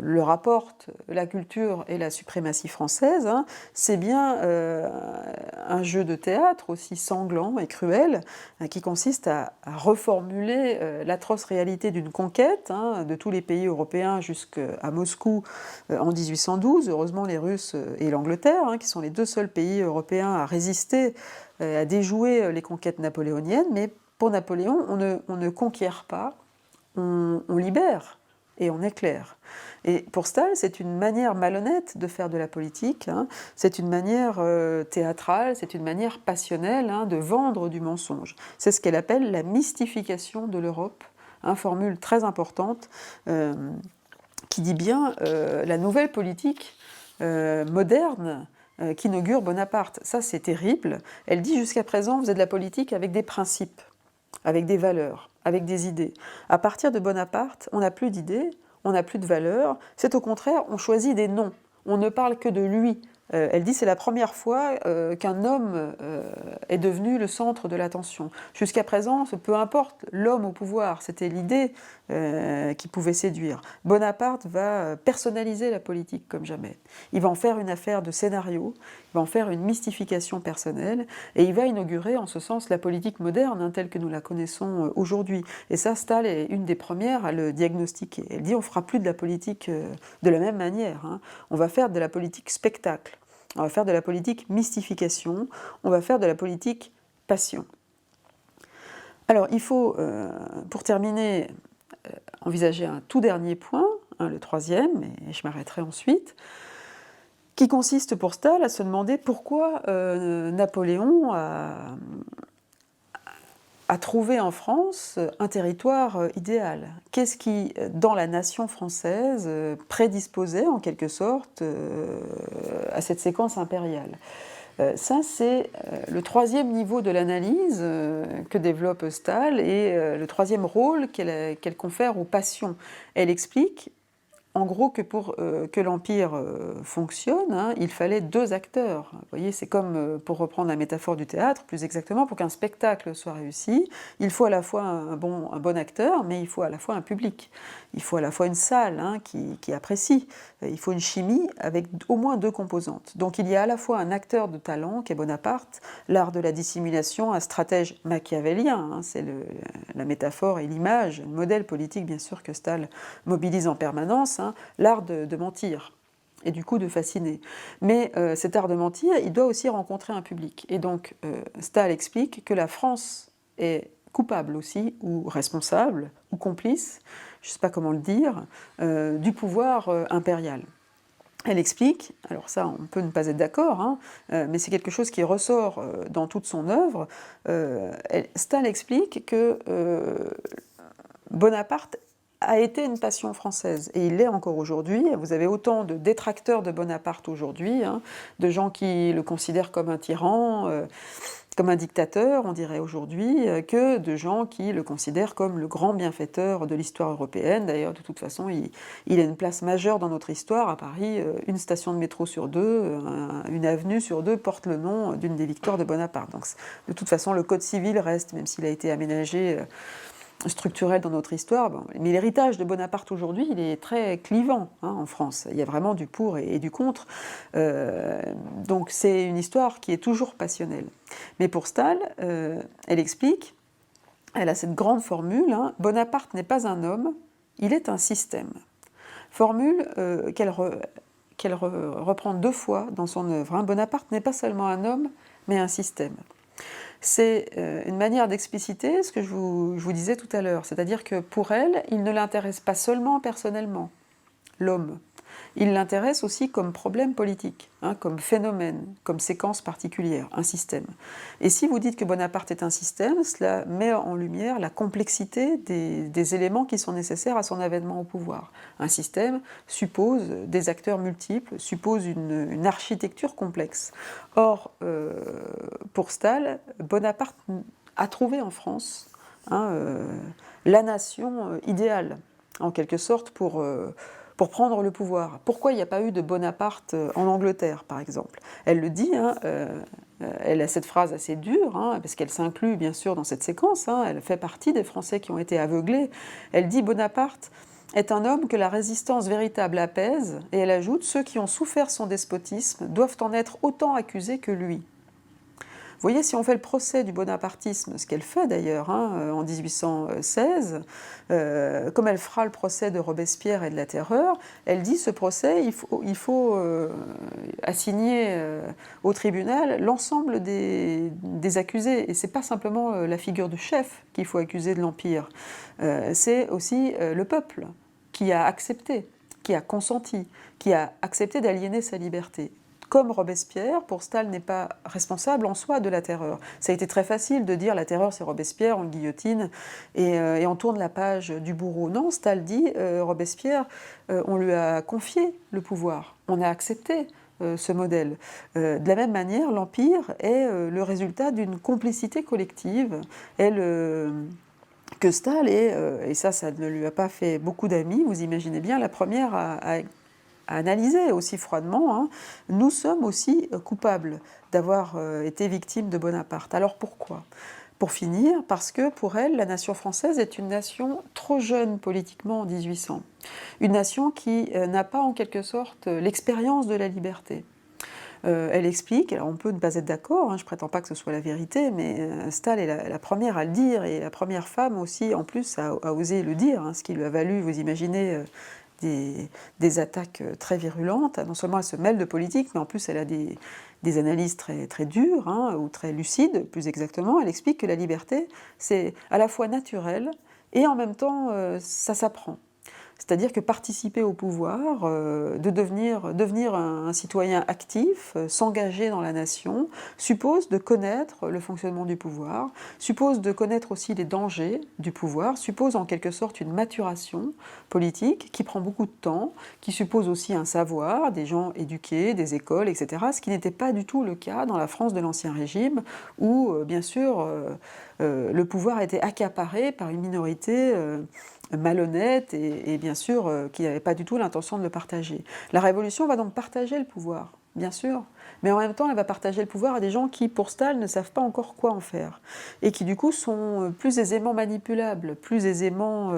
leur apporte la culture et la suprématie française, c'est bien un jeu de théâtre aussi sanglant et cruel, qui consiste à reformuler l'atroce réalité d'une conquête de tous les pays européens jusqu'à Moscou en 1812. Heureusement, les Russes et l'Angleterre, qui sont les deux seuls pays européens à résister, à déjouer les conquêtes napoléoniennes, mais pour Napoléon, on ne conquiert pas, on libère et on éclaire. Et pour Staël, c'est une manière malhonnête de faire de la politique, c'est une manière théâtrale, c'est une manière passionnelle de vendre du mensonge. C'est ce qu'elle appelle la mystification de l'Europe, formule très importante qui dit bien la nouvelle politique moderne qu'inaugure Bonaparte. Ça, c'est terrible. Elle dit jusqu'à présent, vous êtes de la politique avec des principes, avec des valeurs, avec des idées. À partir de Bonaparte, on n'a plus d'idées, on n'a plus de valeurs, c'est au contraire, on choisit des noms, on ne parle que de lui. Elle dit c'est la première fois qu'un homme est devenu le centre de l'attention. Jusqu'à présent, peu importe l'homme au pouvoir, c'était l'idée qui pouvait séduire. Bonaparte va personnaliser la politique comme jamais. Il va en faire une affaire de scénario, il va en faire une mystification personnelle, et il va inaugurer en ce sens la politique moderne telle que nous la connaissons aujourd'hui. Et ça, Staël est une des premières à le diagnostiquer. Elle dit on ne fera plus de la politique de la même manière. On va faire de la politique spectacle. On va faire de la politique mystification, on va faire de la politique passion. Alors il faut, pour terminer, envisager un tout dernier point, le troisième, et je m'arrêterai ensuite, qui consiste pour Staël à se demander pourquoi Napoléon a a trouvé en France un territoire idéal. Qu'est-ce qui, dans la nation française, prédisposait en quelque sorte à cette séquence impériale? Ça, c'est le troisième niveau de l'analyse que développe Staël et le troisième rôle qu'elle confère aux passions. Elle explique en gros que pour que l'Empire fonctionne, hein, il fallait deux acteurs. Vous voyez, c'est comme, pour reprendre la métaphore du théâtre, plus exactement, pour qu'un spectacle soit réussi, il faut à la fois un bon acteur, mais il faut à la fois un public. Il faut à la fois une salle hein, qui apprécie. Il faut une chimie avec au moins deux composantes. Donc il y a à la fois un acteur de talent, qui est Bonaparte, l'art de la dissimulation, un stratège machiavélien, hein, c'est la métaphore et l'image, le modèle politique bien sûr que Staël mobilise en permanence, hein, l'art de mentir et du coup de fasciner. Mais cet art de mentir, il doit aussi rencontrer un public. Et donc Staël explique que la France est coupable aussi, ou responsable, ou complice, je ne sais pas comment le dire, du pouvoir impérial. Elle explique, alors ça on peut ne pas être d'accord, hein, mais c'est quelque chose qui ressort dans toute son œuvre, Staël explique que Bonaparte a été une passion française, et il l'est encore aujourd'hui. Vous avez autant de détracteurs de Bonaparte aujourd'hui, hein, de gens qui le considèrent comme un tyran, comme un dictateur, on dirait aujourd'hui, que de gens qui le considèrent comme le grand bienfaiteur de l'histoire européenne. D'ailleurs, de toute façon, il a une place majeure dans notre histoire. À Paris, une station de métro sur deux, une avenue sur deux porte le nom d'une des victoires de Bonaparte. Donc, de toute façon, le Code civil reste, même s'il a été aménagé structurel dans notre histoire. Bon. Mais l'héritage de Bonaparte aujourd'hui, il est très clivant hein, en France. Il y a vraiment du pour et du contre. Donc c'est une histoire qui est toujours passionnelle. Mais pour Staël, elle explique, elle a cette grande formule, hein, Bonaparte n'est pas un homme, il est un système. Formule qu'elle reprend deux fois dans son œuvre. Hein. Bonaparte n'est pas seulement un homme, mais un système. C'est une manière d'expliciter ce que je vous disais tout à l'heure, c'est-à-dire que pour elle, il ne l'intéresse pas seulement personnellement, l'homme, il l'intéresse aussi comme problème politique, hein, comme phénomène, comme séquence particulière, un système. Et si vous dites que Bonaparte est un système, cela met en lumière la complexité des éléments qui sont nécessaires à son avènement au pouvoir. Un système suppose des acteurs multiples, suppose une architecture complexe. Or, pour Staël, Bonaparte a trouvé en France hein, la nation idéale, en quelque sorte, pour prendre le pouvoir. Pourquoi il n'y a pas eu de Bonaparte en Angleterre, par exemple? Elle le dit, hein, elle a cette phrase assez dure, hein, parce qu'elle s'inclut bien sûr dans cette séquence, hein, elle fait partie des Français qui ont été aveuglés. Elle dit « Bonaparte est un homme que la résistance véritable apaise », et elle ajoute « Ceux qui ont souffert son despotisme doivent en être autant accusés que lui ». Vous voyez, si on fait le procès du bonapartisme, ce qu'elle fait d'ailleurs hein, en 1816, comme elle fera le procès de Robespierre et de la Terreur, elle dit ce procès, il faut assigner au tribunal l'ensemble des accusés. Et ce n'est pas simplement la figure de chef qu'il faut accuser de l'Empire, c'est aussi le peuple qui a accepté, qui a consenti, qui a accepté d'aliéner sa liberté. Comme Robespierre, pour Staël n'est pas responsable en soi de la terreur. Ça a été très facile de dire la terreur c'est Robespierre, on le guillotine et on tourne la page du bourreau. Non, Staël dit Robespierre, on lui a confié le pouvoir, on a accepté ce modèle. De la même manière, l'Empire est le résultat d'une complicité collective. Que Staël est, et ça ne lui a pas fait beaucoup d'amis, vous imaginez bien, la première à analyser aussi froidement, hein, nous sommes aussi coupables d'avoir été victimes de Bonaparte. Alors pourquoi? Pour finir, parce que pour elle, la nation française est une nation trop jeune politiquement en 1800. Une nation qui n'a pas en quelque sorte l'expérience de la liberté. Elle explique, alors on peut ne pas être d'accord, hein, je ne prétends pas que ce soit la vérité, mais Staël est la première à le dire, et la première femme aussi, en plus, à oser le dire, hein, ce qui lui a valu, vous imaginez, des attaques très virulentes. Non seulement elle se mêle de politique, mais en plus elle a des analyses très, très dures, hein, ou très lucides, plus exactement. Elle explique que la liberté, c'est à la fois naturel, et en même temps, ça s'apprend. C'est-à-dire que participer au pouvoir, de devenir un citoyen actif, s'engager dans la nation, suppose de connaître le fonctionnement du pouvoir, suppose de connaître aussi les dangers du pouvoir, suppose en quelque sorte une maturation politique qui prend beaucoup de temps, qui suppose aussi un savoir, des gens éduqués, des écoles, etc., ce qui n'était pas du tout le cas dans la France de l'Ancien Régime, où, bien sûr, le pouvoir était accaparé par une minorité malhonnête et bien sûr qui n'avait pas du tout l'intention de le partager. La Révolution va donc partager le pouvoir, bien sûr, mais en même temps elle va partager le pouvoir à des gens qui, pour Stahl, ne savent pas encore quoi en faire, et qui du coup sont plus aisément manipulables, plus aisément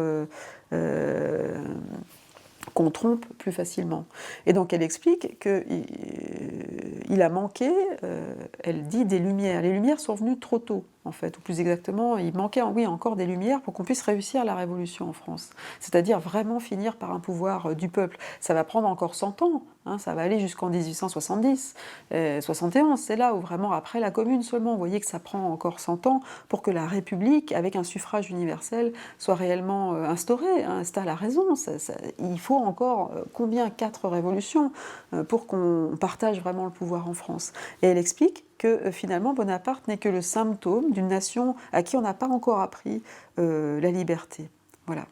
qu'on trompe plus facilement. Et donc elle explique qu'il a manqué, elle dit, des lumières. Les lumières sont venues trop tôt, en fait, ou plus exactement, il manquait oui, encore des lumières pour qu'on puisse réussir la révolution en France. C'est-à-dire vraiment finir par un pouvoir du peuple. Ça va prendre encore 100 ans, hein, ça va aller jusqu'en 1870. 71, c'est là où vraiment, après la Commune seulement, vous voyez que ça prend encore 100 ans pour que la République, avec un suffrage universel, soit réellement instaurée. Hein. Stahl a raison, il faut encore combien 4 révolutions pour qu'on partage vraiment le pouvoir en France. Et elle explique que finalement Bonaparte n'est que le symptôme d'une nation à qui on n'a pas encore appris la liberté. Voilà.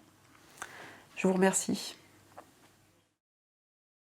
Je vous remercie.